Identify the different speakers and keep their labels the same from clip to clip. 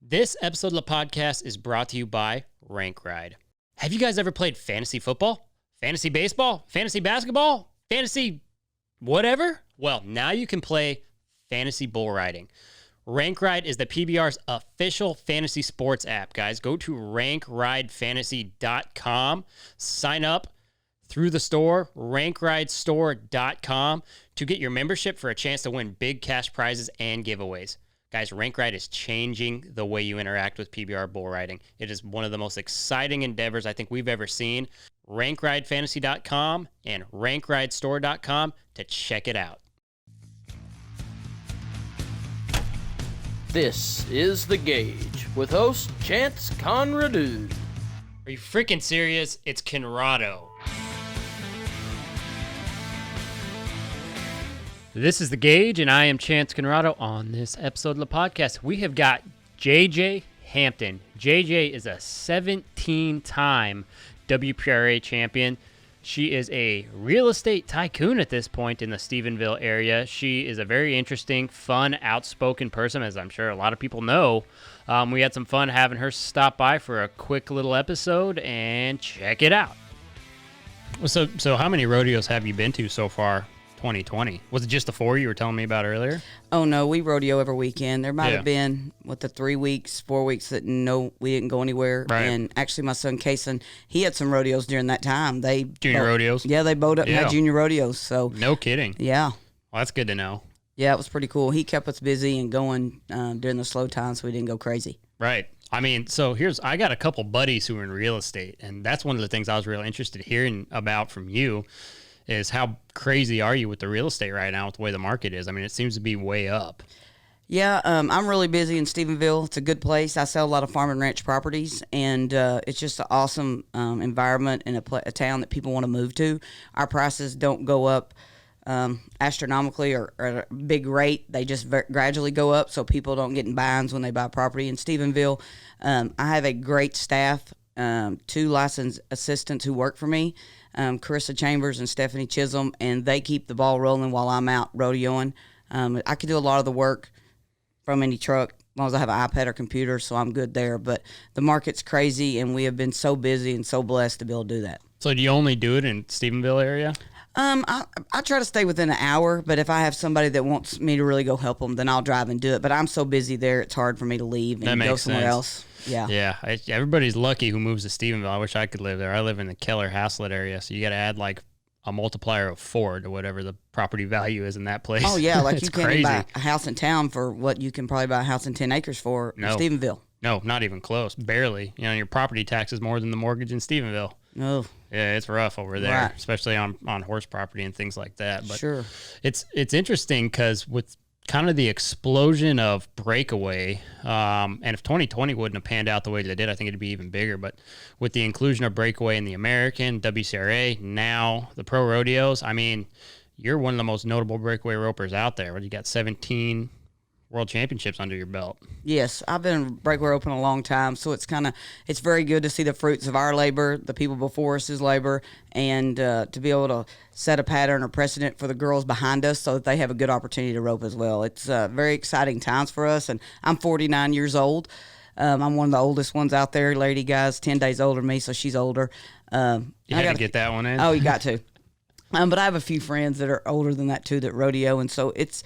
Speaker 1: This episode of the podcast is brought to you by Rank Ride. Have you guys ever played fantasy football, fantasy baseball, fantasy basketball, fantasy whatever? Well, now you can play fantasy bull riding. Rank Ride is the PBR's official fantasy sports app, guys. Go to rankridefantasy.com, sign up through the store, rankridestore.com, to get your membership for a chance to win big cash prizes and giveaways. Guys, Rank Ride is changing the way you interact with PBR bull riding. It is one of the most exciting endeavors I think we've ever seen. RankRideFantasy.com and RankRideStore.com to check it out.
Speaker 2: This is The Gauge with host Chance Conradu.
Speaker 1: Are you freaking serious? It's Conrado. This is The Gauge, and I am Chance Conrado. On this episode of the podcast, we have got JJ Hampton. JJ is a 17-time WPRA champion. She is a real estate tycoon at this point in the Stephenville area. She is a very interesting, fun, outspoken person, as I'm sure a lot of people know. We had some fun having her stop by for a quick little episode, and check it out. So how many rodeos have you been to so far? 2020. Was it just the 4 you were telling me about earlier?
Speaker 3: Oh, no, we rodeo every weekend. There might have been, the 3 weeks, 4 weeks that we didn't go anywhere.
Speaker 1: Right.
Speaker 3: And actually, my son, Kason, he had some rodeos during that time.
Speaker 1: Junior rodeos?
Speaker 3: Yeah, they bowed up and had junior rodeos. So
Speaker 1: no kidding.
Speaker 3: Yeah.
Speaker 1: Well, that's good to know.
Speaker 3: Yeah, it was pretty cool. He kept us busy and going during the slow times so we didn't go crazy.
Speaker 1: Right. I mean, so I got a couple buddies who are in real estate, and that's one of the things I was really interested in hearing about from you. Is how crazy are you with the real estate right now with the way the market is? I mean, it seems to be way up.
Speaker 3: Yeah, I'm really busy in Stephenville. It's a good place. I sell a lot of farm and ranch properties, and it's just an awesome environment and a town that people want to move to. Our prices don't go up astronomically or at a big rate. They just gradually go up so people don't get in binds when they buy property in Stephenville. I have a great staff, 2 licensed assistants who work for me. Carissa Chambers and Stephanie Chisholm, and they keep the ball rolling while I'm out rodeoing. I can do a lot of the work from any truck as long as I have an iPad or computer, so I'm good there. But the market's crazy, and we have been so busy and so blessed to be able to do that.
Speaker 1: So do you only do it in Stephenville area?
Speaker 3: I try to stay within an hour, but if I have somebody that wants me to really go help them, then I'll drive and do it. But I'm so busy there, it's hard for me to leave and go somewhere else. Yeah.
Speaker 1: Yeah. Everybody's lucky who moves to Stephenville. I wish I could live there. I live in the Keller-Haslett area, so you got to add like a multiplier of 4 to whatever the property value is in that place.
Speaker 3: Oh, yeah. Like you can't
Speaker 1: crazy.
Speaker 3: buy a house in town for what you can probably buy a house in 10 acres for in Stephenville.
Speaker 1: No, not even close. Barely. You know, your property tax is more than the mortgage in Stephenville.
Speaker 3: Oh.
Speaker 1: Yeah, it's rough over there,
Speaker 3: right.
Speaker 1: Especially on horse property and things like that. But
Speaker 3: sure.
Speaker 1: It's interesting because with kind of the explosion of Breakaway, and if 2020 wouldn't have panned out the way that it did, I think it'd be even bigger. But with the inclusion of Breakaway in the American, WCRA, now the pro rodeos, I mean, you're one of the most notable Breakaway ropers out there. You got 17 World Championships under your belt.
Speaker 3: Yes, I've been Breakaway open a long time, so it's very good to see the fruits of our labor, the people before us's labor, and to be able to set a pattern or precedent for the girls behind us so that they have a good opportunity to rope as well. It's very exciting times for us, and I'm 49 years old. I'm one of the oldest ones out there. Lady guy's 10 days older than me, so she's older.
Speaker 1: You had to get that one in?
Speaker 3: Oh, you got to. But I have a few friends that are older than that too that rodeo, and so it's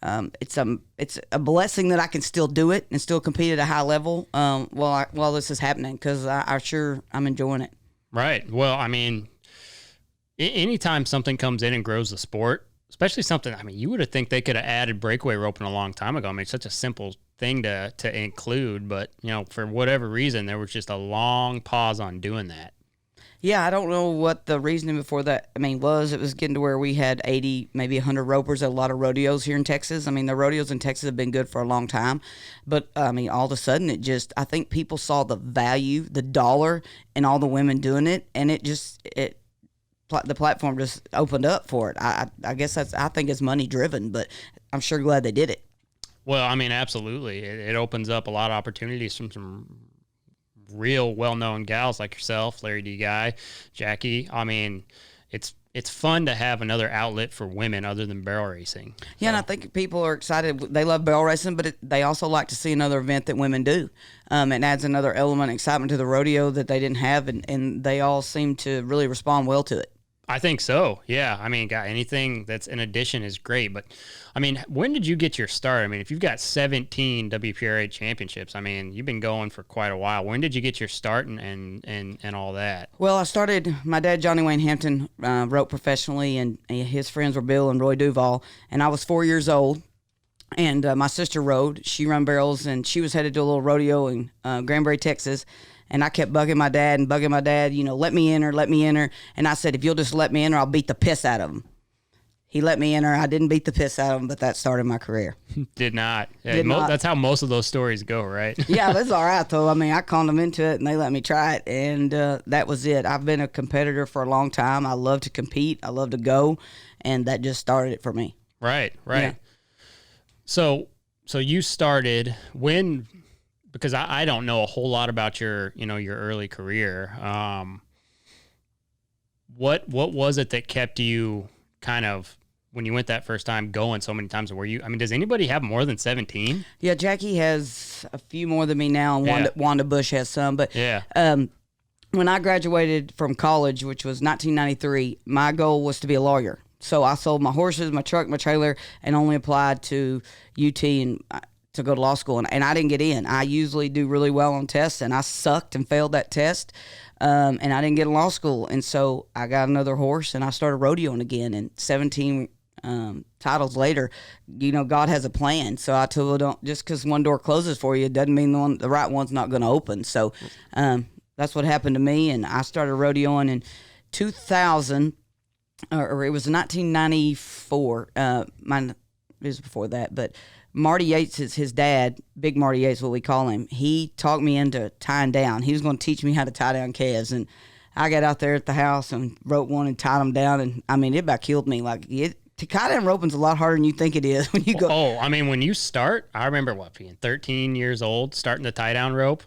Speaker 3: a blessing that I can still do it and still compete at a high level while this is happening, because I'm enjoying it.
Speaker 1: Right. Well, I mean, anytime something comes in and grows the sport, especially something, I mean, you would have think they could have added breakaway roping a long time ago. I mean, it's such a simple thing to include, but, you know, for whatever reason, there was just a long pause on doing that.
Speaker 3: Yeah, I don't know what the reasoning before that, was. It was getting to where we had 80, maybe 100 ropers at a lot of rodeos here in Texas. I mean, the rodeos in Texas have been good for a long time. But, all of a sudden, I think people saw the value, the dollar, and all the women doing it, and the platform just opened up for it. I guess I think it's money driven, but I'm sure glad they did it.
Speaker 1: Well, I mean, absolutely. It opens up a lot of opportunities from some real well-known gals like yourself, Larry D. Guy, Jackie. I mean, it's fun to have another outlet for women other than barrel racing.
Speaker 3: Yeah, and I think people are excited. They love barrel racing, but they also like to see another event that women do. It adds another element of excitement to the rodeo that they didn't have, and they all seem to really respond well to it.
Speaker 1: I think so. Yeah. I mean, anything that's in addition is great. But, I mean, when did you get your start? I mean, if you've got 17 WPRA championships, I mean, you've been going for quite a while. When did you get your start and all that?
Speaker 3: Well, I started, my dad, Johnny Wayne Hampton, roped professionally, and his friends were Bill and Roy Duval, and I was 4 years old. And my sister rode. She run barrels, and she was headed to a little rodeo in Granbury, Texas. And I kept bugging my dad, let me enter. And I said, if you'll just let me enter, I'll beat the piss out of him. He let me enter. I didn't beat the piss out of him, but that started my career.
Speaker 1: Did not. Yeah,
Speaker 3: Did not.
Speaker 1: That's how most of those stories go, right?
Speaker 3: Yeah, that's all right, though. I mean, I conned them into it, and they let me try it, and that was it. I've been a competitor for a long time. I love to compete. I love to go, and that just started it for me.
Speaker 1: Right.
Speaker 3: Yeah.
Speaker 1: So you started when... Because I don't know a whole lot about your early career. What was it that kept you kind of, when you went that first time, going so many times? Does anybody have more than 17?
Speaker 3: Yeah, Jackie has a few more than me now, and Wanda Bush has some. But when I graduated from college, which was 1993, my goal was to be a lawyer. So I sold my horses, my truck, my trailer, and only applied to UT and to go to law school, and I didn't get in. I usually do really well on tests, and I sucked and failed that test, and I didn't get in law school. And so I got another horse, and I started rodeoing again. And 17 titles later, God has a plan. So I told her, just because one door closes for you, it doesn't mean the right one's not going to open. So that's what happened to me, and I started rodeoing in 2000, or it was 1994. It was before that, but Marty Yates is his dad, Big Marty Yates, what we call him. He talked me into tying down. He was going to teach me how to tie down calves. And I got out there at the house and roped one and tied them down. And, I mean, it about killed me. To tie down roping's a lot harder than you think it is when you go.
Speaker 1: Oh, I mean, when you start, I remember being 13 years old, starting to tie down rope.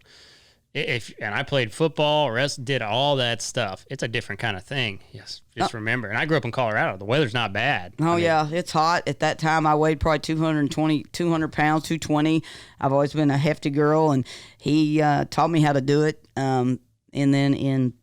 Speaker 1: And I played football, did all that stuff. It's a different kind of thing. Yes, remember. And I grew up in Colorado. The weather's not bad.
Speaker 3: Yeah, it's hot. At that time, I weighed probably 200 pounds, 220. I've always been a hefty girl, and he taught me how to do it. And then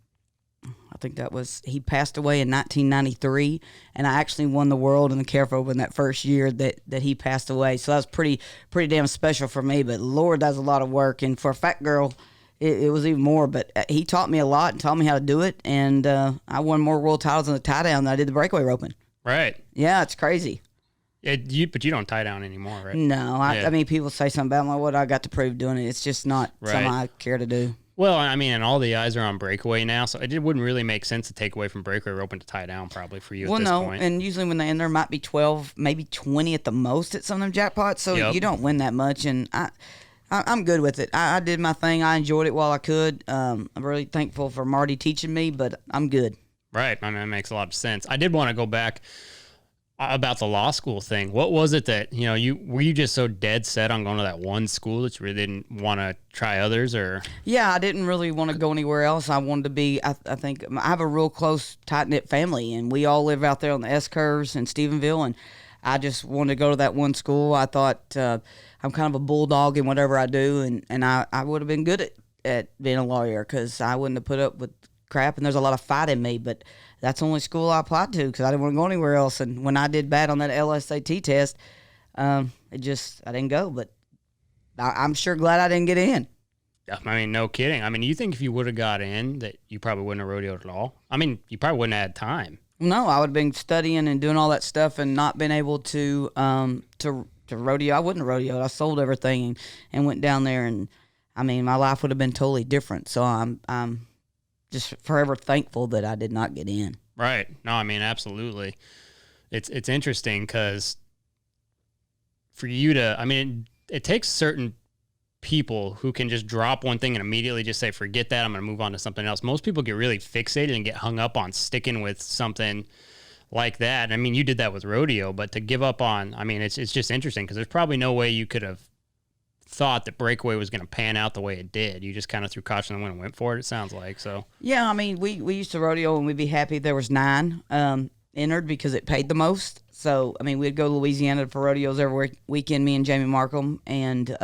Speaker 3: I think he passed away in 1993, and I actually won the world in the Calf Open that first year that he passed away. So that was pretty damn special for me. But Lord, that's a lot of work, and for a fat girl, it was even more, but he taught me a lot and taught me how to do it, and I won more world titles in the tie down than I did the breakaway roping.
Speaker 1: Right.
Speaker 3: Yeah, it's crazy.
Speaker 1: But you don't tie down anymore, right?
Speaker 3: No, I mean, people say something about me, what I got to prove doing it. It's just not something I care to do.
Speaker 1: Well, I mean, and all the eyes are on breakaway now, so it wouldn't really make sense to take away from breakaway roping to tie down probably for you at this point. Well, no,
Speaker 3: and usually when they end, there might be 12, maybe 20 at the most at some of them jackpots, so you don't win that much, and I'm good with it. I did my thing. I enjoyed it while I could. I'm really thankful for Marty teaching me, but I'm good.
Speaker 1: Right. I mean, that makes a lot of sense. I did want to go back about the law school thing. What was it that, were you just so dead set on going to that one school that you really didn't want to try others, or? Yeah,
Speaker 3: I didn't really want to go anywhere else. I wanted to be, I think, I have a real close, tight-knit family, and we all live out there on the S-curves in Stephenville, and I just wanted to go to that one school. I thought I'm kind of a bulldog in whatever I do, and I would have been good at being a lawyer because I wouldn't have put up with crap, and there's a lot of fight in me, but that's the only school I applied to because I didn't want to go anywhere else. And when I did bad on that LSAT test, I didn't go, but I'm sure glad I didn't get in.
Speaker 1: I mean, no kidding. I mean, you think if you would have got in that you probably wouldn't have rodeoed at all? I mean, you probably wouldn't have had time.
Speaker 3: No, I would have been studying and doing all that stuff and not been able to rodeo. I wouldn't have rodeoed. I sold everything and went down there, and I mean, my life would have been totally different. So I'm just forever thankful that I did not get in.
Speaker 1: Right. No, I mean, absolutely. It's interesting because for you to, I mean, it takes certain people who can just drop one thing and immediately just say, forget that, I'm going to move on to something else. Most people get really fixated and get hung up on sticking with something like that. I mean, you did that with rodeo, but to give up on, I mean, it's just interesting because there's probably no way you could have thought that Breakaway was going to pan out the way it did. You just kind of threw caution to the wind and went for it, it sounds like. So
Speaker 3: Yeah, I mean, we used to rodeo and we'd be happy if there was 9 entered because it paid the most. So, I mean, we'd go to Louisiana for rodeos every weekend, me and Jamie Markham, and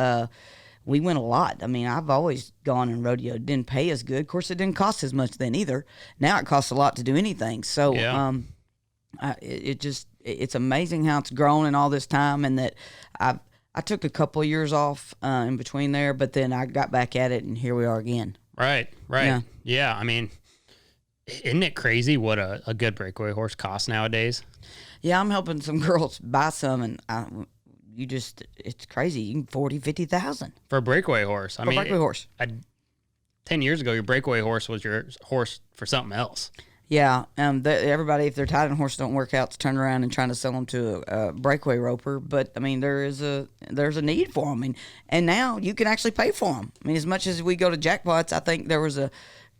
Speaker 3: we went a lot. I mean, I've always gone and rodeo. It didn't pay as good. Of course, it didn't cost as much then either. Now it costs a lot to do anything. So,
Speaker 1: yeah.
Speaker 3: It's amazing how it's grown in all this time, and that I took a couple of years off in between there, but then I got back at it, and here we are again.
Speaker 1: Right. Yeah, I mean, isn't it crazy what a good breakaway horse costs nowadays?
Speaker 3: Yeah, I'm helping some girls buy some, and it's crazy. You can 40, 50,000
Speaker 1: for a breakaway horse. I mean,
Speaker 3: breakaway horse.
Speaker 1: 10 years ago, your breakaway horse was your horse for something else.
Speaker 3: Yeah, everybody, if they're tied in horse don't work out, to turn around and trying to sell them to a breakaway roper. But I mean, there's a need for them, and now you can actually pay for them. I mean, as much as we go to jackpots, I think there was a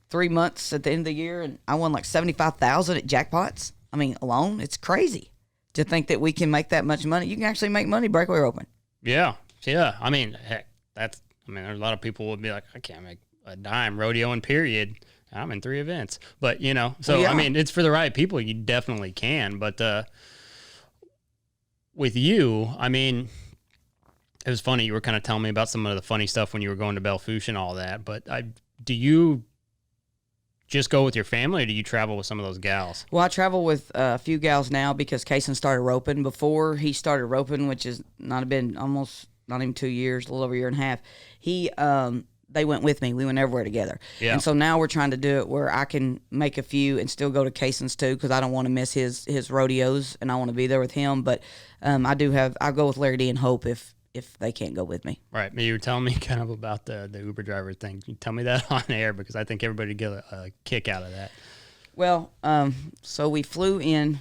Speaker 3: 3 months at the end of the year, and I won like 75,000 at jackpots. I mean, alone, it's crazy to think that we can make that much money. You can actually make money breakaway roping.
Speaker 1: Yeah. I mean, heck, there's a lot of people would be like, I can't make a dime rodeoing, period. I'm in 3 events, but so yeah. I mean, it's for the right people. You definitely can, but with you, I mean, it was funny. You were kind of telling me about some of the funny stuff when you were going to Belfouche and all that. But do you just go with your family, or do you travel with some of those gals?
Speaker 3: Well, I travel with a few gals now because Kaysen started roping. Before he started roping, which is not even 2 years, a little over a year and a half. They went with me. We went everywhere together.
Speaker 1: Yeah.
Speaker 3: And so now we're trying to do it where I can make a few and still go to Kaysen's too, because I don't want to miss his rodeos and I want to be there with him. But I go with Larry D and Hope if they can't go with me.
Speaker 1: Right. You were telling me kind of about the Uber driver thing. Can you tell me that on air, because I think everybody would get a kick out of that.
Speaker 3: Well, so we flew in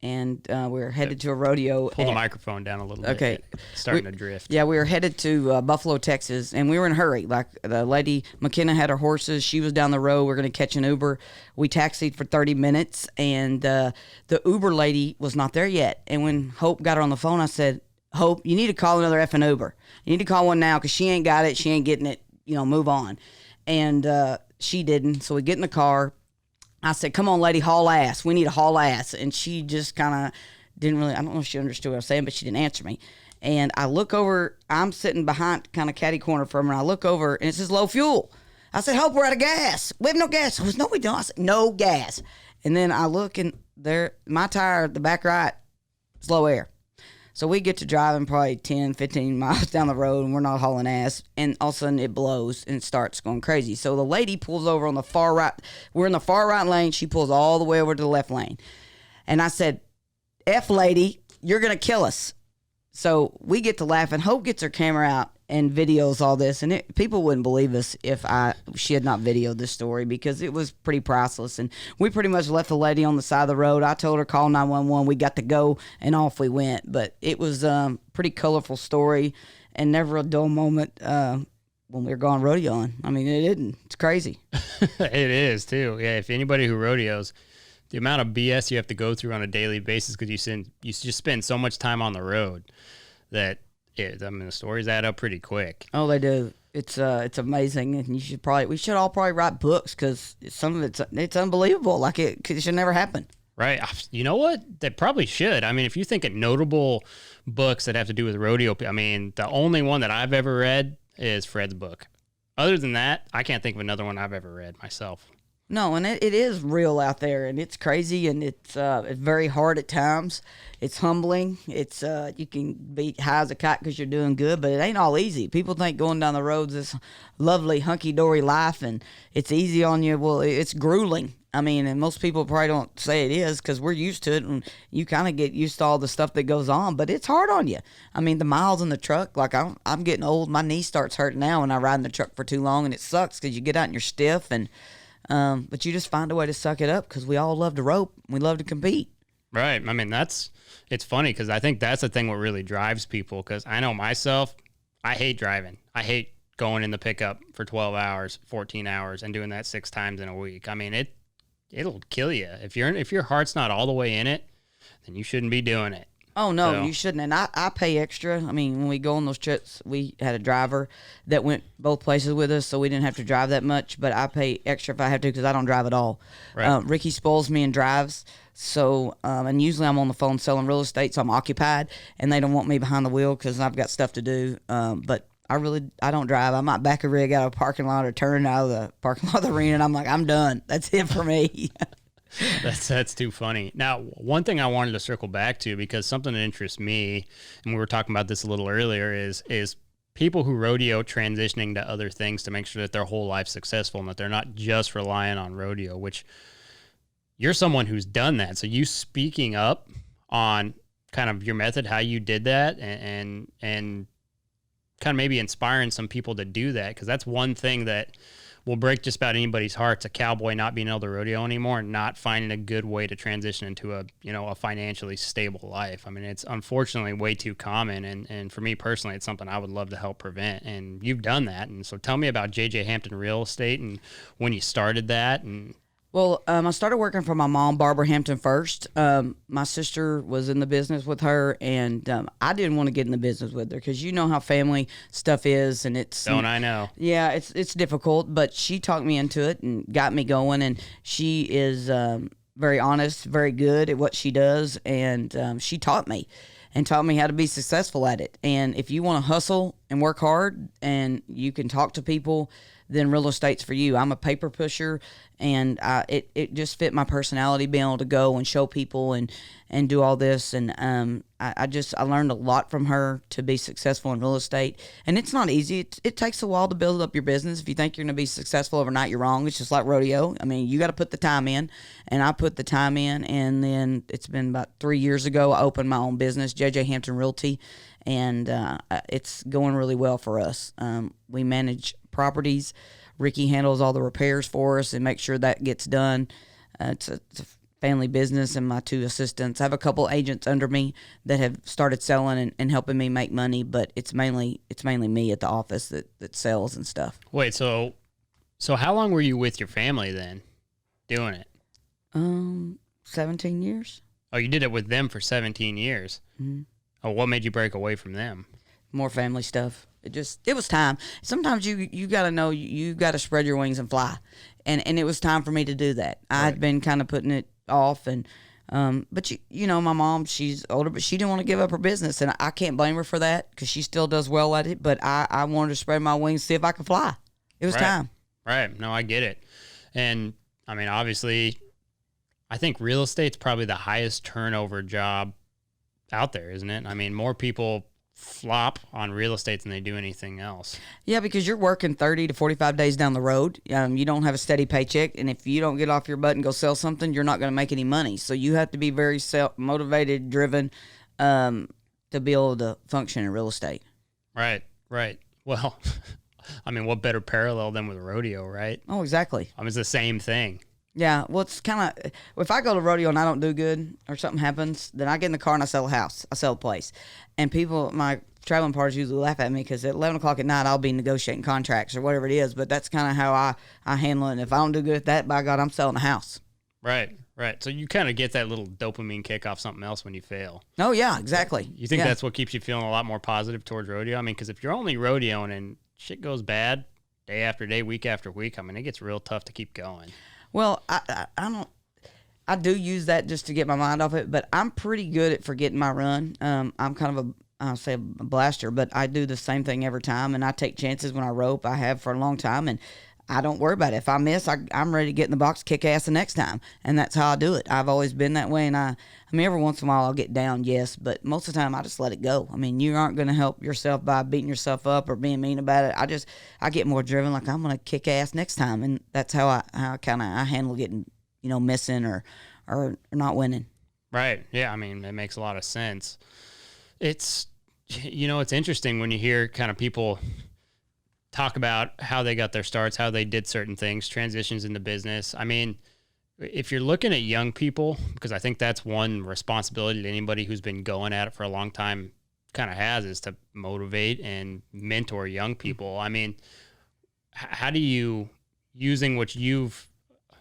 Speaker 3: and we were headed to a rodeo.
Speaker 1: Pull the microphone down a little bit.
Speaker 3: Okay.
Speaker 1: It's starting to drift.
Speaker 3: Yeah, we were headed to Buffalo, Texas, and we were in a hurry. Like, the lady, McKenna, had her horses. She was down the road. We were going to catch an Uber. We taxied for 30 minutes, and the Uber lady was not there yet. And when Hope got her on the phone, I said, Hope, you need to call another effing Uber. You need to call one now because she ain't got it. She ain't getting it. Move on. And she didn't. So we get in the car. I said, come on, lady, haul ass. We need to haul ass. And she just kind of didn't really, I don't know if she understood what I was saying, but she didn't answer me. And I look over, I'm sitting behind kind of catty corner from her, and I look over, and it says low fuel. I said, Hope, we're out of gas. We have no gas. She goes, no, we don't. I said, no gas. And then I look, and there, my tire, the back right, is low air. So we get to driving probably 10, 15 miles down the road, and we're not hauling ass, and all of a sudden it blows and it starts going crazy. So the lady pulls over on the far right. We're in the far right lane. She pulls all the way over to the left lane. And I said, F lady, you're going to kill us. So we get to laughing. Hope gets her camera out and videos all this, and people wouldn't believe us if she had not videoed this story, because it was pretty priceless. And we pretty much left the lady on the side of the road. I told her, call 911. We got to go, and off we went. But it was a pretty colorful story, and never a dull moment when we were going rodeoing. I mean, it isn't. It's crazy.
Speaker 1: It is too. Yeah. If anybody who rodeos, the amount of BS you have to go through on a daily basis because you just spend so much time on the road that. The stories add up pretty quick.
Speaker 3: Oh, they do. It's amazing, and we should all probably write books, because some of it's unbelievable. Like it should never happen.
Speaker 1: Right. You know what? They probably should. I mean, if you think of notable books that have to do with rodeo, I mean, the only one that I've ever read is Fred's book. Other than that, I can't think of another one I've ever read myself.
Speaker 3: No, and it is real out there, and it's crazy, and it's very hard at times. It's humbling. It's you can be high as a kite because you're doing good, but it ain't all easy. People think going down the roads is lovely, hunky-dory life, and it's easy on you. Well, it's grueling. I mean, and most people probably don't say it is because we're used to it, and you kind of get used to all the stuff that goes on, but it's hard on you. I mean, the miles in the truck, like I'm getting old. My knee starts hurting now when I ride in the truck for too long, and it sucks because you get out and you're stiff, and but you just find a way to suck it up, because we all love to rope. We love to compete.
Speaker 1: Right. I mean, it's funny because I think that's the thing what really drives people, because I know myself, I hate driving. I hate going in the pickup for 12 hours, 14 hours, and doing that 6 times in a week. I mean, it'll kill you. If your heart's not all the way in it, then you shouldn't be doing it.
Speaker 3: Oh, no,
Speaker 1: So-
Speaker 3: you shouldn't. And I pay extra. I mean, when we go on those trips, we had a driver that went both places with us, so we didn't have to drive that much. But I pay extra if I have to because I don't drive at all.
Speaker 1: Right.
Speaker 3: Ricky spoils me and drives. So, and usually I'm on the phone selling real estate, so I'm occupied, and they don't want me behind the wheel because I've got stuff to do. But I don't drive. I might back a rig out of a parking lot or turn out of the parking lot of the arena, and I'm like, I'm done. That's it for me.
Speaker 1: That's too funny. Now, one thing I wanted to circle back to, because something that interests me, and we were talking about this a little earlier, is people who rodeo transitioning to other things to make sure that their whole life's successful and that they're not just relying on rodeo, which you're someone who's done that. So you speaking up on kind of your method, how you did that, and kind of maybe inspiring some people to do that, because that's one thing that will break just about anybody's hearts, a cowboy not being able to rodeo anymore and not finding a good way to transition into a financially stable life. I mean, it's unfortunately way too common, and for me personally, it's something I would love to help prevent, and you've done that. And so tell me about JJ Hampton Real Estate and when you started that. And
Speaker 3: Well, I started working for my mom, Barbara Hampton, first. My sister was in the business with her, and I didn't want to get in the business with her because you know how family stuff is, and it's
Speaker 1: don't I know?
Speaker 3: Yeah, it's difficult, but she talked me into it and got me going, and she is very honest, very good at what she does, and she taught me how to be successful at it. And if you want to hustle and work hard and you can talk to people, then real estate's for you. I'm a paper pusher, and it just fit my personality, being able to go and show people and do all this. And I learned a lot from her to be successful in real estate. And it's not easy. It takes a while to build up your business. If you think you're going to be successful overnight, you're wrong. It's just like rodeo. I mean, you got to put the time in, and I put the time in. And then it's been about 3 years ago, I opened my own business, JJ Hampton Realty, and it's going really well for us. We manage properties. Ricky handles all the repairs for us and make sure that gets done. It's a family business, and my 2 assistants. I have a couple agents under me that have started selling and helping me make money, but it's mainly me at the office that sells and stuff.
Speaker 1: Wait, so how long were you with your family then, doing it?
Speaker 3: 17 years.
Speaker 1: Oh, you did it with them for 17 years.
Speaker 3: Mm-hmm.
Speaker 1: Oh, what made you break away from them?
Speaker 3: More family stuff. It was time. Sometimes you got to know you got to spread your wings and fly, and it was time for me to do that. I had been kind of putting it off, and but you know, my mom, she's older, but she didn't want to give up her business, and I can't blame her for that because she still does well at it. But I wanted to spread my wings, see if I could fly. It was time.
Speaker 1: Right. No, I get it. And I mean, obviously, I think real estate's probably the highest turnover job out there, isn't it? I mean, more people flop on real estate than they do anything else.
Speaker 3: Yeah, because you're working 30 to 45 days down the road. You don't have a steady paycheck, and if you don't get off your butt and go sell something, you're not going to make any money. So you have to be very motivated, driven, to be able to function in real estate.
Speaker 1: Right. Well, I mean, what better parallel than with rodeo, right?
Speaker 3: Oh, exactly.
Speaker 1: I mean, it's the same thing.
Speaker 3: Yeah, well, it's kind of, if I go to rodeo and I don't do good or something happens, then I get in the car and I sell a house. I sell a place. And people, my traveling partners usually laugh at me because at 11 o'clock at night, I'll be negotiating contracts or whatever it is. But that's kind of how I handle it. And if I don't do good at that, by God, I'm selling a house.
Speaker 1: Right. So you kind of get that little dopamine kick off something else when you fail.
Speaker 3: Oh, yeah, exactly.
Speaker 1: You think that's what keeps you feeling a lot more positive towards rodeo? I mean, because if you're only rodeoing and shit goes bad day after day, week after week, I mean, it gets real tough to keep going.
Speaker 3: Well, I do use that just to get my mind off it, but I'm pretty good at forgetting my run. I'm kind of I'll say a blaster, but I do the same thing every time, and I take chances when I rope. I have for a long time, and I don't worry about it. If I miss, I'm ready to get in the box, kick ass the next time, and that's how I do it. I've always been that way, and I mean, every once in a while I'll get down, yes, but most of the time I just let it go. I mean, you aren't going to help yourself by beating yourself up or being mean about it. I get more driven, like I'm going to kick ass next time, and that's how I handle getting, missing or not winning.
Speaker 1: Right. Yeah. I mean, it makes a lot of sense. It's interesting when you hear kind of people talk about how they got their starts, how they did certain things, transitions into business. I mean, if you're looking at young people, because I think that's one responsibility that anybody who's been going at it for a long time kind of has, is to motivate and mentor young people. I mean, how do you, using what you've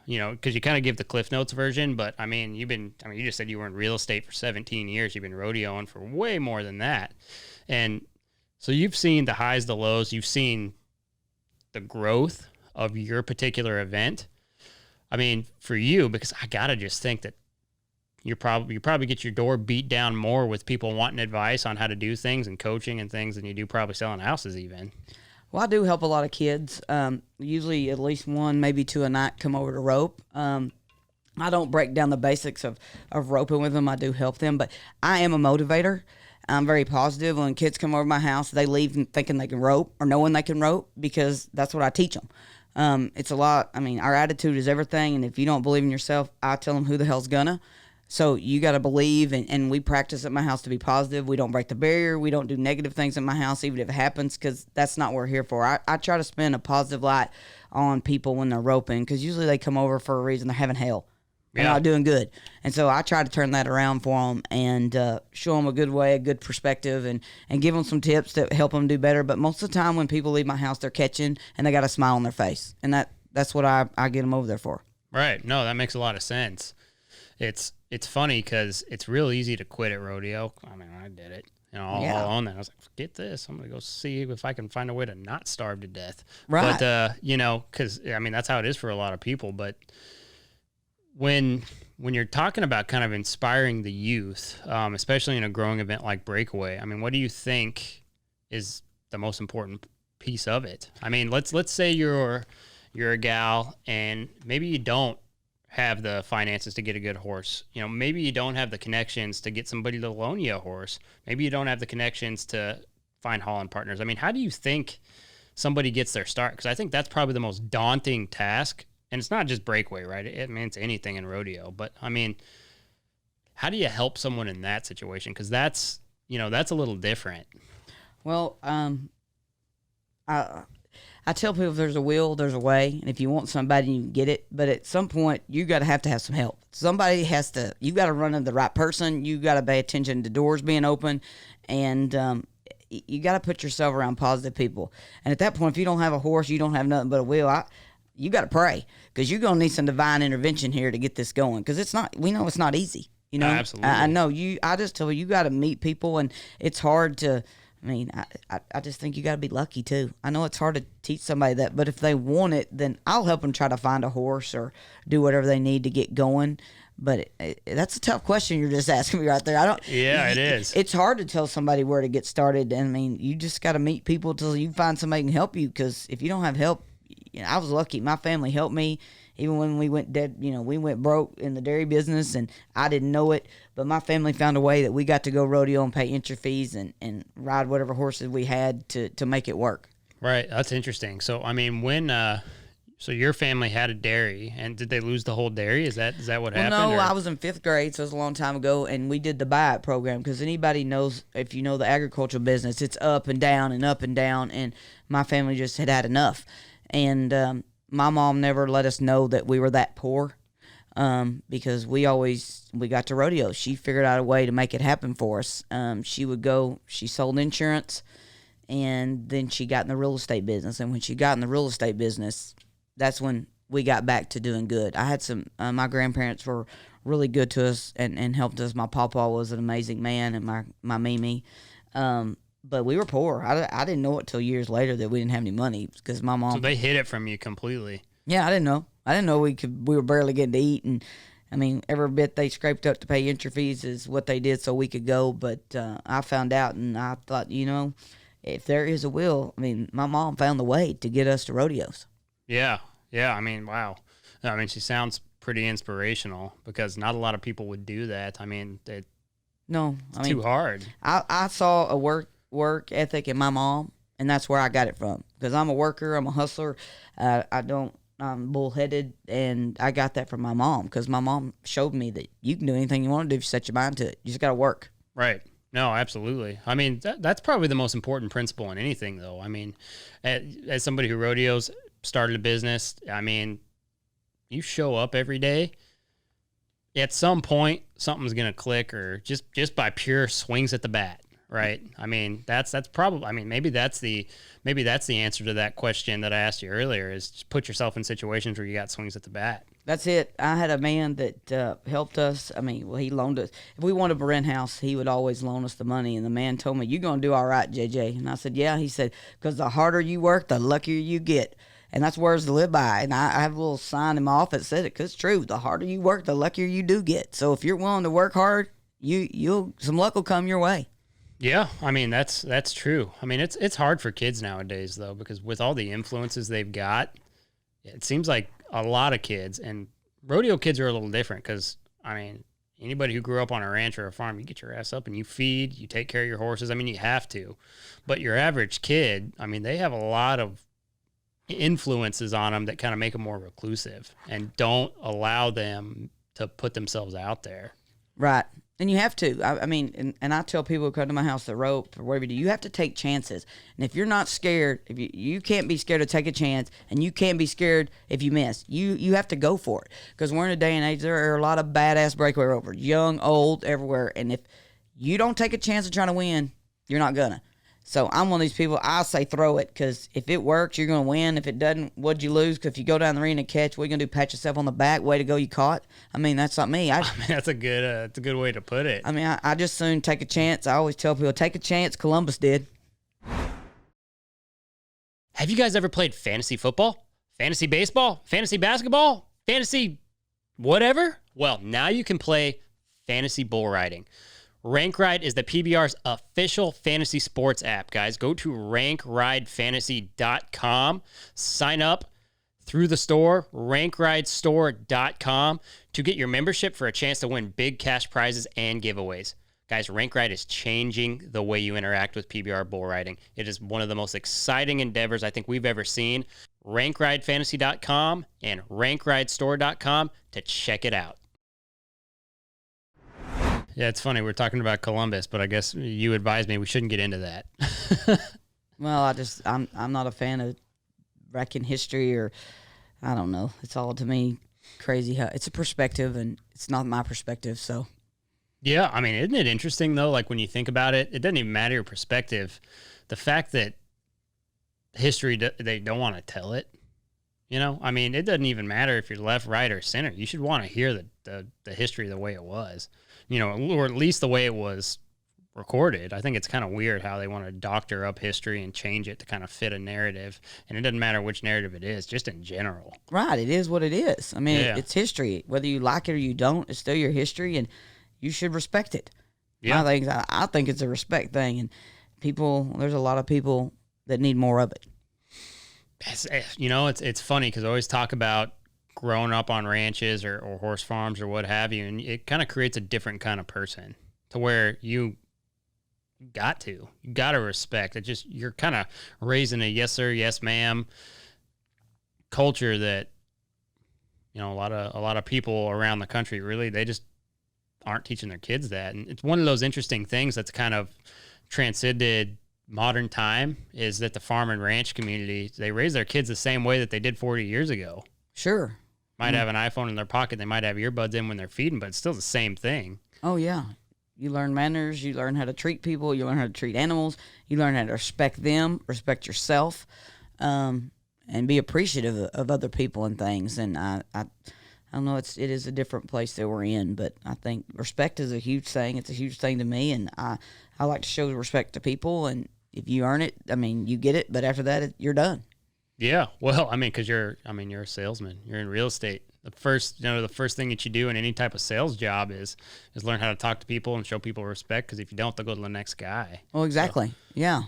Speaker 1: because you kind of give the Cliff Notes version, but I mean, you just said you were in real estate for 17 years. You've been rodeoing for way more than that. And so you've seen the highs, the lows, you've seen the growth of your particular event. I mean, for you, because I got to just think that you probably get your door beat down more with people wanting advice on how to do things and coaching and things than you do probably selling houses even.
Speaker 3: Well, I do help a lot of kids. Usually at least one, maybe two a night come over to rope. I don't break down the basics of roping with them. I do help them, but I am a motivator. I'm very positive. When kids come over my house, they leave thinking they can rope or knowing they can rope because that's what I teach them. It's a lot. I mean, our attitude is everything, and if you don't believe in yourself, I tell them who the hell's gonna. So you got to believe, and we practice at my house to be positive. We don't break the barrier. We don't do negative things at my house, even if it happens, because that's not what we're here for. I try to spin a positive light on people when they're roping, because usually they come over for a reason. They're having hell. They're not doing good. And so I try to turn that around for them and show them a good way, a good perspective, and give them some tips that help them do better. But most of the time when people leave my house, they're catching, and they got a smile on their face. And that's what I get them over there for.
Speaker 1: Right. No, that makes a lot of sense. It's funny because it's real easy to quit at rodeo. I mean, I did it. I'll own that. I was like, forget this. I'm going to go see if I can find a way to not starve to death.
Speaker 3: Right.
Speaker 1: But, because, I mean, that's how it is for a lot of people. But when you're talking about kind of inspiring the youth, especially in a growing event like Breakaway, I mean, what do you think is the most important piece of it? I mean, let's say you're a gal and maybe you don't have the finances to get a good horse. Maybe you don't have the connections to get somebody to loan you a horse. Maybe you don't have the connections to find hauling partners. I mean, how do you think somebody gets their start? Because I think that's probably the most daunting task. And it's not just Breakaway, right? I mean, it's anything in rodeo. But, I mean, how do you help someone in that situation? Because that's a little different.
Speaker 3: Well, I tell people if there's a will, there's a way. And if you want somebody, you can get it. But at some point, you got to have some help. Somebody you got to run into the right person. You got to pay attention to doors being open. And you got to put yourself around positive people. And at that point, if you don't have a horse, you don't have nothing but a will, you got to pray. Because you're going to need some divine intervention here to get this going. Because we know it's not easy.
Speaker 1: Absolutely.
Speaker 3: I know. I just tell you got to meet people. And it's hard to... I mean, I just think you got to be lucky, too. I know it's hard to teach somebody that, but if they want it, then I'll help them try to find a horse or do whatever they need to get going. But that's a tough question you're just asking me right there.
Speaker 1: Yeah, it is.
Speaker 3: It's hard to tell somebody where to get started. And, I mean, you just got to meet people until you find somebody who can help you, because if you don't have help, I was lucky. My family helped me. Even when we went dead, we went broke in the dairy business, and I didn't know it. But my family found a way that we got to go rodeo and pay entry fees and ride whatever horses we had to make it work.
Speaker 1: Right. That's interesting. So, I mean, so your family had a dairy, and did they lose the whole dairy? Is that what happened?
Speaker 3: No, I was in 5th grade, so it was a long time ago, and we did the buy-it program, because anybody knows, if you know the agricultural business, it's up and down and up and down, and my family just had enough. And my mom never let us know that we were that poor, because we got to rodeo. She figured out a way to make it happen for us. She sold insurance, and then she got in the real estate business. And when she got in the real estate business, that's when we got back to doing good. I had my grandparents were really good to us and helped us. My pawpaw was an amazing man, and my Mimi. But we were poor. I didn't know it till years later that we didn't have any money, because my mom.
Speaker 1: So they hid it from you completely.
Speaker 3: Yeah, I didn't know. I didn't know we were barely getting to eat, and I mean, every bit they scraped up to pay entry fees is what they did so we could go. But I found out, and I thought, if there is a will, I mean, my mom found the way to get us to rodeos.
Speaker 1: Yeah. I mean, wow. I mean, she sounds pretty inspirational, because not a lot of people would do that. I mean, it's too hard.
Speaker 3: I saw a work ethic in my mom, and that's where I got it from, because I'm a worker, I'm a hustler. I'm bullheaded, and I got that from my mom, because my mom showed me that you can do anything you want to do if you set your mind to it. You just got to work.
Speaker 1: Right. No, absolutely. I mean, that's probably the most important principle in anything, though. I mean, as somebody who rodeos, started a business, I mean, you show up every day. At some point, something's going to click, or just by pure swings at the bat. Right. I mean, that's probably, I mean, maybe that's the answer to that question that I asked you earlier, is just put yourself in situations where you got swings at the bat.
Speaker 3: That's it. I had a man that helped us. I mean, well, he loaned us. If we wanted a rent house, he would always loan us the money. And the man told me, "You're going to do all right, JJ." And I said, "Yeah." He said, "Because the harder you work, the luckier you get." And that's words to live by. And I have a little sign in my office that said it, because it's true. The harder you work, the luckier you do get. So if you're willing to work hard, you'll some luck will come your way.
Speaker 1: Yeah, I mean that's true. I mean it's hard for kids nowadays though, because with all the influences they've got, it seems like a lot of kids, and rodeo kids are a little different because, I mean, anybody who grew up on a ranch or a farm, you get your ass up and you feed, you take care of your horses. I mean, you have to. But your average kid, I mean, they have a lot of influences on them that kind of make them more reclusive and don't allow them to put themselves out there.
Speaker 3: Right. And you have to. I mean, and I tell people who come to my house that rope or whatever you do, you have to take chances. And if you're not scared, if you can't be scared to take a chance, and you can't be scared if you miss. You have to go for it. Because we're in a day and age, there are a lot of badass breakaway ropers, young, old, everywhere. And if you don't take a chance of trying to win, you're not gonna. So I'm one of these people, I say throw it, because if it works, you're going to win. If it doesn't, what'd you lose? Because if you go down the arena and catch, what are you going to do, pat yourself on the back? Way to go, you caught. I mean, that's not me.
Speaker 1: I mean, that's a good way to put it.
Speaker 3: I mean, I just soon take a chance. I always tell people, take a chance. Columbus did.
Speaker 1: Have you guys ever played fantasy football, fantasy baseball, fantasy basketball, fantasy whatever? Well, now you can play fantasy bull riding. Rank Ride is the PBR's official fantasy sports app, guys. Go to rankridefantasy.com. Sign up through the store, rankridestore.com, to get your membership for a chance to win big cash prizes and giveaways. Guys, Rank Ride is changing the way you interact with PBR bull riding. It is one of the most exciting endeavors I think we've ever seen. Rankridefantasy.com and rankridestore.com to check it out. Yeah, it's funny. We're talking about Columbus, but I guess you advised me we shouldn't get into that.
Speaker 3: Well, I'm not a fan of wrecking history, or I don't know. It's all, to me, crazy how it's a perspective, and it's not my perspective. So
Speaker 1: yeah, I mean, isn't it interesting though? Like when you think about it, it doesn't even matter your perspective. The fact that history, they don't want to tell it. You know, I mean, it doesn't even matter if you're left, right, or center. You should want to hear the history the way it was, you know, or at least the way it was recorded. I think it's kind of weird how they want to doctor up history and change it to kind of fit a narrative. And it doesn't matter which narrative it is, just in general.
Speaker 3: Right. It is what it is. I mean, it's history. Whether you like it or you don't, it's still your history, and you should respect it.
Speaker 1: Yeah.
Speaker 3: I think it's a respect thing, and there's a lot of people that need more of it.
Speaker 1: You know, it's funny because I always talk about growing up on ranches or horse farms or what have you, and it kind of creates a different kind of person to where you got to respect it. Just you're kind of raising a yes sir, yes ma'am culture that, you know, a lot of people around the country really, they just aren't teaching their kids that. And it's one of those interesting things that's kind of transcended modern time, is that the farm and ranch community, they raise their kids the same way that they did 40 years ago.
Speaker 3: Sure.
Speaker 1: Might have an iPhone in their pocket. They might have earbuds in when they're feeding, but it's still the same thing.
Speaker 3: Oh, yeah. You learn manners. You learn how to treat people. You learn how to treat animals. You learn how to respect them, respect yourself, and be appreciative of other people and things. And I don't know, it is a different place that we're in, but I think respect is a huge thing. It's a huge thing to me, and I like to show respect to people, and if you earn it, I mean, you get it, but after that, you're done.
Speaker 1: Yeah, well, I mean, because you're a salesman. You're in real estate. The first thing that you do in any type of sales job is learn how to talk to people and show people respect, because if you don't, they'll go to the next guy.
Speaker 3: Oh, exactly. So, yeah.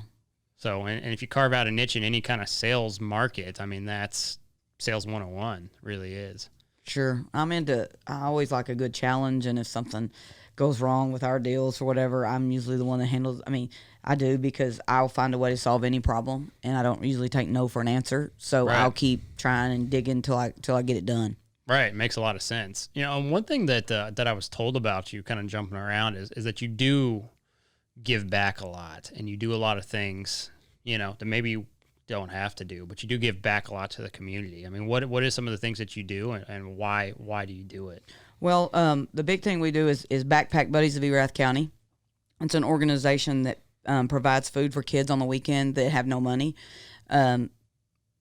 Speaker 1: So, and if you carve out a niche in any kind of sales market, I mean, that's sales 101, really is.
Speaker 3: Sure. I always like a good challenge, and if something goes wrong with our deals or whatever, I'm usually the one that handles. I mean, I do, because I'll find a way to solve any problem, and I don't usually take no for an answer. So right. I'll keep trying and digging till I get it done.
Speaker 1: Right, makes a lot of sense. You know, one thing that I was told about you, kind of jumping around, is that you do give back a lot, and you do a lot of things, you know, that maybe you don't have to do, but you do give back a lot to the community. I mean, what is some of the things that you do, and why do you do it?
Speaker 3: Well, the big thing we do is Backpack Buddies of Erath County. It's an organization that provides food for kids on the weekend that have no money.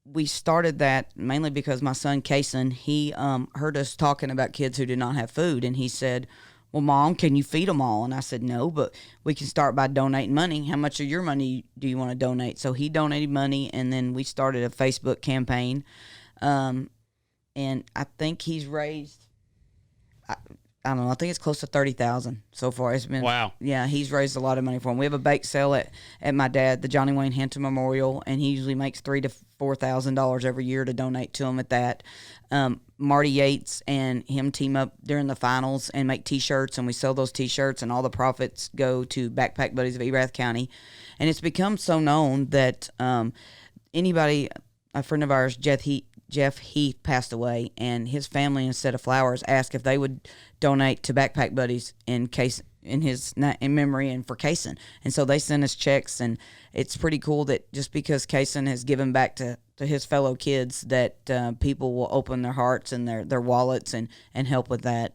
Speaker 3: we started that mainly because my son Kason, he heard us talking about kids who did not have food, and he said, well, Mom, can you feed them all? And I said, no, but we can start by donating money. How much of your money do you want to donate? So he donated money, and then we started a Facebook campaign, and I think he's raised, I don't know, I think it's close to 30,000 so far. It's been,
Speaker 1: wow.
Speaker 3: Yeah, he's raised a lot of money for him. We have a bake sale at my dad, the Johnny Wayne Hampton Memorial, and he usually makes $3,000 to $4,000 every year to donate to him at that. Marty Yates and him team up during the finals and make T-shirts, and we sell those T-shirts, and all the profits go to Backpack Buddies of Erath County. And it's become so known that anybody, a friend of ours, Jeff Heath, passed away, and his family, instead of flowers, asked if they would donate to Backpack Buddies in memory and for Kason. And so they sent us checks, and it's pretty cool that just because Kason has given back to his fellow kids, that people will open their hearts and their wallets and help with that.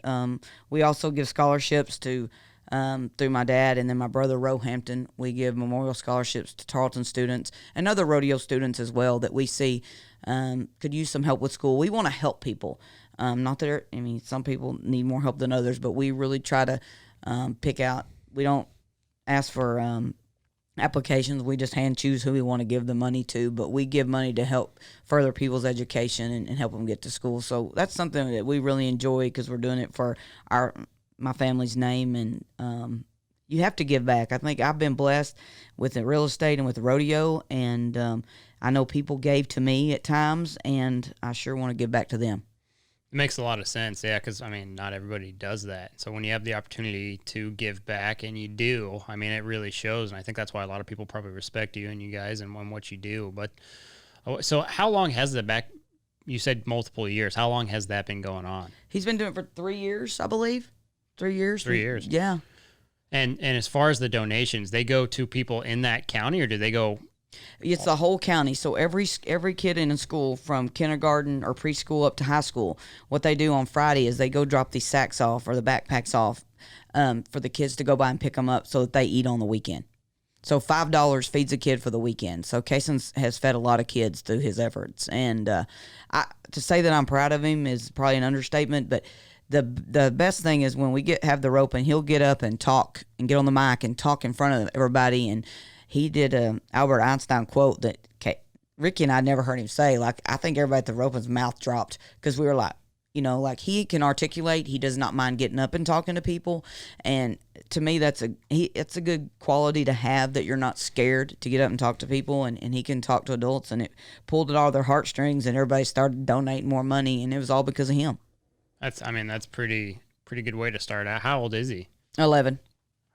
Speaker 3: We also give scholarships to through my dad, and then my brother Ro Hampton. We give memorial scholarships to Tarleton students and other rodeo students as well that we see could use some help with school. We want to help people. Not that some people need more help than others, but we really try to pick out. We don't ask for applications. We just hand choose who we want to give the money to, but we give money to help further people's education and help them get to school. So that's something that we really enjoy because we're doing it for my family's name, and you have to give back. I think I've been blessed with the real estate and with the rodeo, and I know people gave to me at times, and I sure want to give back to them.
Speaker 1: It makes a lot of sense, yeah, because, not everybody does that. So when you have the opportunity to give back, and you do, it really shows, and I think that's why a lot of people probably respect you and you guys and what you do. But so how long has you said multiple years, how long has that been going on?
Speaker 3: He's been doing it for 3 years, I believe. 3 years.
Speaker 1: 3 years.
Speaker 3: Yeah.
Speaker 1: And as far as the donations, they go to people in that county, or do they go?
Speaker 3: It's the whole county. So every kid in school, from kindergarten or preschool up to high school, what they do on Friday is they go drop these sacks off or the backpacks off for the kids to go by and pick them up so that they eat on the weekend. So $5 feeds a kid for the weekend. So Kason has fed a lot of kids through his efforts. And to say that I'm proud of him is probably an understatement, but the best thing is when we have the rope and he'll get up and talk and get on the mic and talk in front of everybody. And he did a Albert Einstein quote that Ricky and I never heard him say. Like, I think everybody at the rope's mouth dropped because we were like, he can articulate. He does not mind getting up and talking to people. And to me, it's a good quality to have, that you're not scared to get up and talk to people. And he can talk to adults, and it pulled at all their heartstrings, and everybody started donating more money, and it was all because of him.
Speaker 1: That's pretty good way to start out. How old is he?
Speaker 3: 11.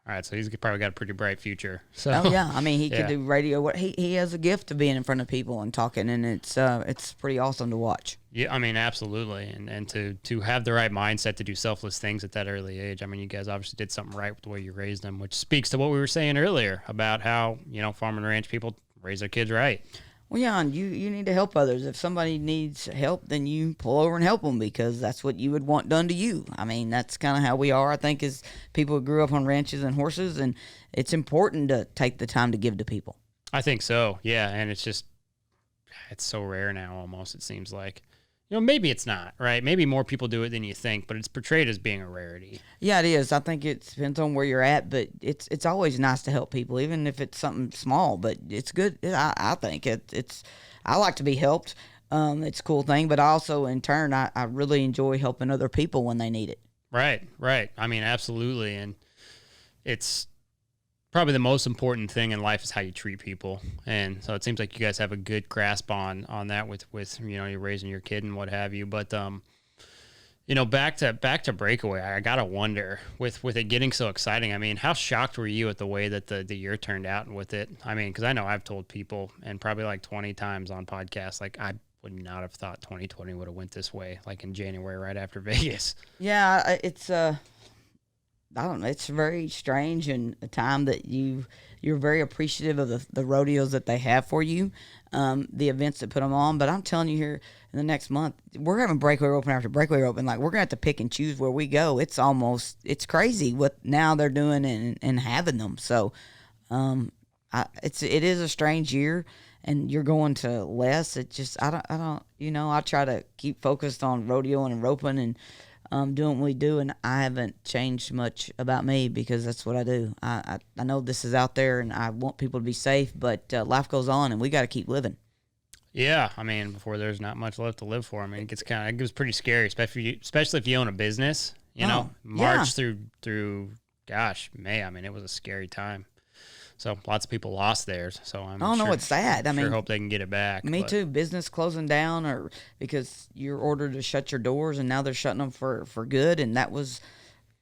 Speaker 1: All right, so he's probably got a pretty bright future. So.
Speaker 3: Oh yeah, he could do radio. He has a gift of being in front of people and talking, and it's pretty awesome to watch.
Speaker 1: Yeah, absolutely, and to have the right mindset to do selfless things at that early age. You guys obviously did something right with the way you raised them, which speaks to what we were saying earlier about how farm and ranch people raise their kids right.
Speaker 3: Well, yeah, and you need to help others. If somebody needs help, then you pull over and help them, because that's what you would want done to you. That's kind of how we are, I think, as people who grew up on ranches and horses, and it's important to take the time to give to people.
Speaker 1: I think so, yeah, and it's so rare now almost, it seems like. Maybe it's not, right? Maybe more people do it than you think, but it's portrayed as being a rarity.
Speaker 3: Yeah, it is. I think it depends on where you're at, but it's always nice to help people, even if it's something small. But it's good. I think I like to be helped. It's a cool thing, but also in turn, I really enjoy helping other people when they need it.
Speaker 1: Right. Absolutely, and it's probably the most important thing in life is how you treat people, and so it seems like you guys have a good grasp on that with you're raising your kid and what have you. But back to Breakaway, I gotta wonder with it getting so exciting. How shocked were you at the way that the year turned out with it? Because I know I've told people, and probably like 20 times on podcasts, like I would not have thought 2020 would have went this way, like in January right after Vegas.
Speaker 3: Yeah, it's I don't know. It's very strange, and a time that you're very appreciative of the rodeos that they have for you, the events that put them on. But I'm telling you, here in the next month, we're having Breakaway open after Breakaway open. Like, we're gonna have to pick and choose where we go. It's crazy what now they're doing and having them. So, it is a strange year, and you're going to less. It just, I don't, I try to keep focused on rodeoing and roping and doing what we do, and I haven't changed much about me because that's what I do. I know this is out there, and I want people to be safe, but life goes on, and we got to keep living.
Speaker 1: Yeah, I mean, before there's not much left to live for. I mean, it gets pretty scary, especially if you own a business. March through May. I mean, it was a scary time. So lots of people lost theirs. So
Speaker 3: it's sad. I
Speaker 1: hope they can get it back.
Speaker 3: Me too. Business closing down, or because you're ordered to shut your doors, and now they're shutting them for good. And that was,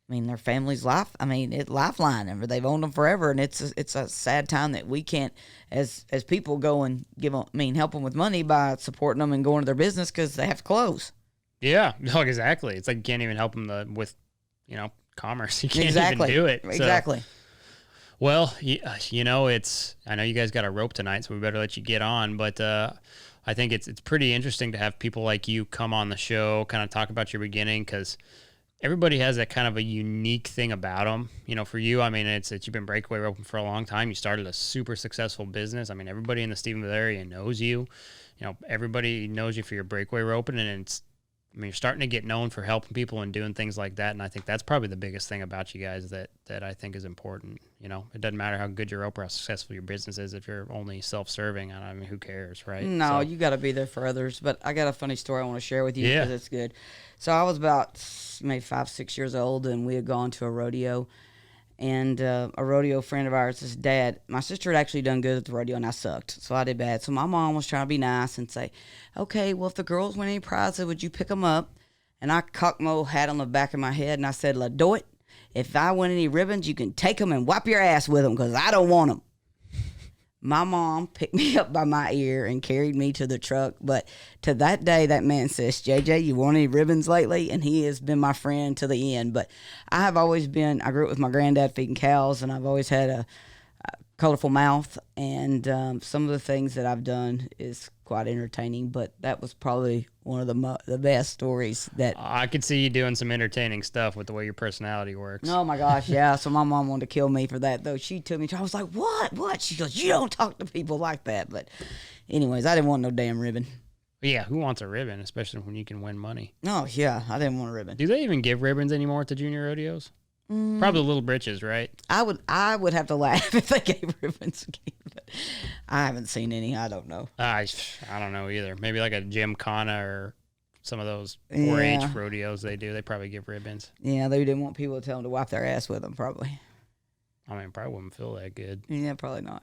Speaker 3: their family's life. Lifeline, and they've owned them forever. And it's a sad time that we can't, as people, go and help them with money by supporting them and going to their business because they have to close.
Speaker 1: Yeah, no, exactly. It's like you can't even help them with, commerce. You can't even do it.
Speaker 3: Exactly.
Speaker 1: So, well, I know you guys got a rope tonight, so we better let you get on. But I think it's pretty interesting to have people like you come on the show, kind of talk about your beginning, because everybody has that kind of a unique thing about them. For you, it's you've been Breakaway roping for a long time. You started a super successful business. Everybody in the Stephenville area knows you. Everybody knows you for your breakaway roping, and you're starting to get known for helping people and doing things like that. And I think that's probably the biggest thing about you guys that I think is important. It doesn't matter how good your rope or how successful your business is if you're only self-serving. Who cares, right?
Speaker 3: No, you got to be there for others. But I got a funny story I want to share with you because it's good. So I was about maybe 5-6 years old, and we had gone to a rodeo. And a rodeo friend of ours, his dad, my sister had actually done good at the rodeo, and I sucked. So I did bad. So my mom was trying to be nice and say, okay, well, if the girls win any prizes, would you pick them up? And I cocked my hat on the back of my head, and I said, "La do it. If I win any ribbons, you can take them and wipe your ass with them because I don't want them." My mom picked me up by my ear and carried me to the truck. But to that day, that man says, "JJ, you want any ribbons lately?" And he has been my friend to the end. But I grew up with my granddad feeding cows, and I've always had a colorful mouth. And some of the things that I've done is quite entertaining. But that was probably one of the best stories that
Speaker 1: I could see you doing some entertaining stuff with the way your personality works.
Speaker 3: Oh my gosh, yeah. So my mom wanted to kill me for that, though. She took me to, I was like, what? She goes, "You don't talk to people like that." But anyways, I didn't want no damn ribbon.
Speaker 1: Yeah, who wants a ribbon, especially when you can win money?
Speaker 3: Oh yeah, I didn't want a ribbon.
Speaker 1: Do they even give ribbons anymore at the junior rodeos? Probably little britches, right?
Speaker 3: I would have to laugh if they gave ribbons again, but I haven't seen any. I don't know.
Speaker 1: I don't know either. Maybe like a gymkhana or some of those 4-H rodeos they do. They probably give ribbons.
Speaker 3: Yeah, they didn't want people to tell them to wipe their ass with them, probably.
Speaker 1: Probably wouldn't feel that good.
Speaker 3: Yeah, probably not.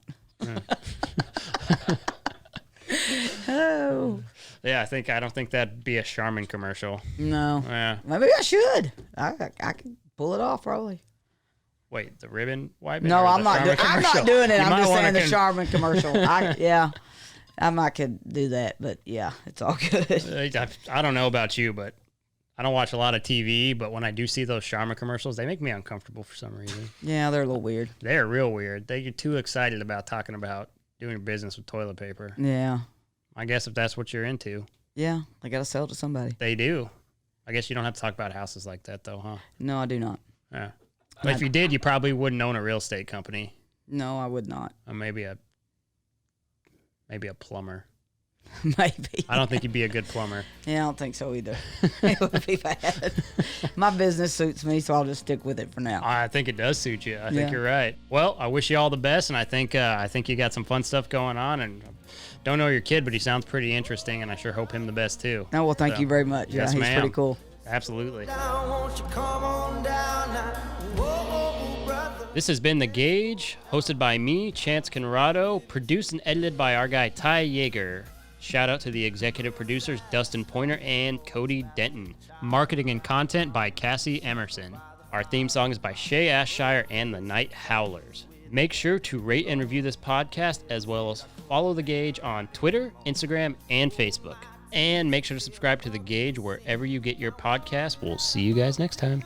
Speaker 3: Oh.
Speaker 1: Yeah, I don't think that'd be a Charmin commercial.
Speaker 3: No.
Speaker 1: Yeah.
Speaker 3: Maybe I should. I could pull it off probably.
Speaker 1: Wait, the ribbon wiping?
Speaker 3: No, I'm not doing it. I'm just saying the Charmin commercial. I might could do that, but yeah, it's all good.
Speaker 1: I don't know about you, but I don't watch a lot of TV, but when I do see those Charmin commercials, they make me uncomfortable for some reason.
Speaker 3: Yeah, they're a little weird.
Speaker 1: They're real weird. They get too excited about talking about doing business with toilet paper.
Speaker 3: Yeah.
Speaker 1: I guess if that's what you're into.
Speaker 3: Yeah, they got to sell it to somebody.
Speaker 1: They do. I guess you don't have to talk about houses like that, though, huh?
Speaker 3: No, I do not.
Speaker 1: Yeah. But if you did, you probably wouldn't own a real estate company.
Speaker 3: No, I would not.
Speaker 1: Or maybe a plumber.
Speaker 3: Maybe.
Speaker 1: I don't think you'd be a good plumber.
Speaker 3: Yeah, I don't think so either. It would be bad. My business suits me, so I'll just stick with it for now.
Speaker 1: I think it does suit you. I think you're right. Well, I wish you all the best, and I think you got some fun stuff going on. And don't know your kid, but he sounds pretty interesting, and I sure hope him the best too.
Speaker 3: Oh, well, thank you very much.
Speaker 1: Yes,
Speaker 3: he's
Speaker 1: ma'am.
Speaker 3: pretty cool.
Speaker 1: Absolutely. This has been The Gauge, hosted by me, Chance Conrado, produced and edited by our guy Ty Yeager. Shout out to the executive producers Dustin Pointer and Cody Denton. Marketing and content by Cassie Emerson. Our theme song is by Shay Ashshire and the Night Howlers. Make sure to rate and review this podcast, as well as follow The Gauge on Twitter, Instagram, and Facebook. And make sure to subscribe to The Gauge wherever you get your podcasts. We'll see you guys next time.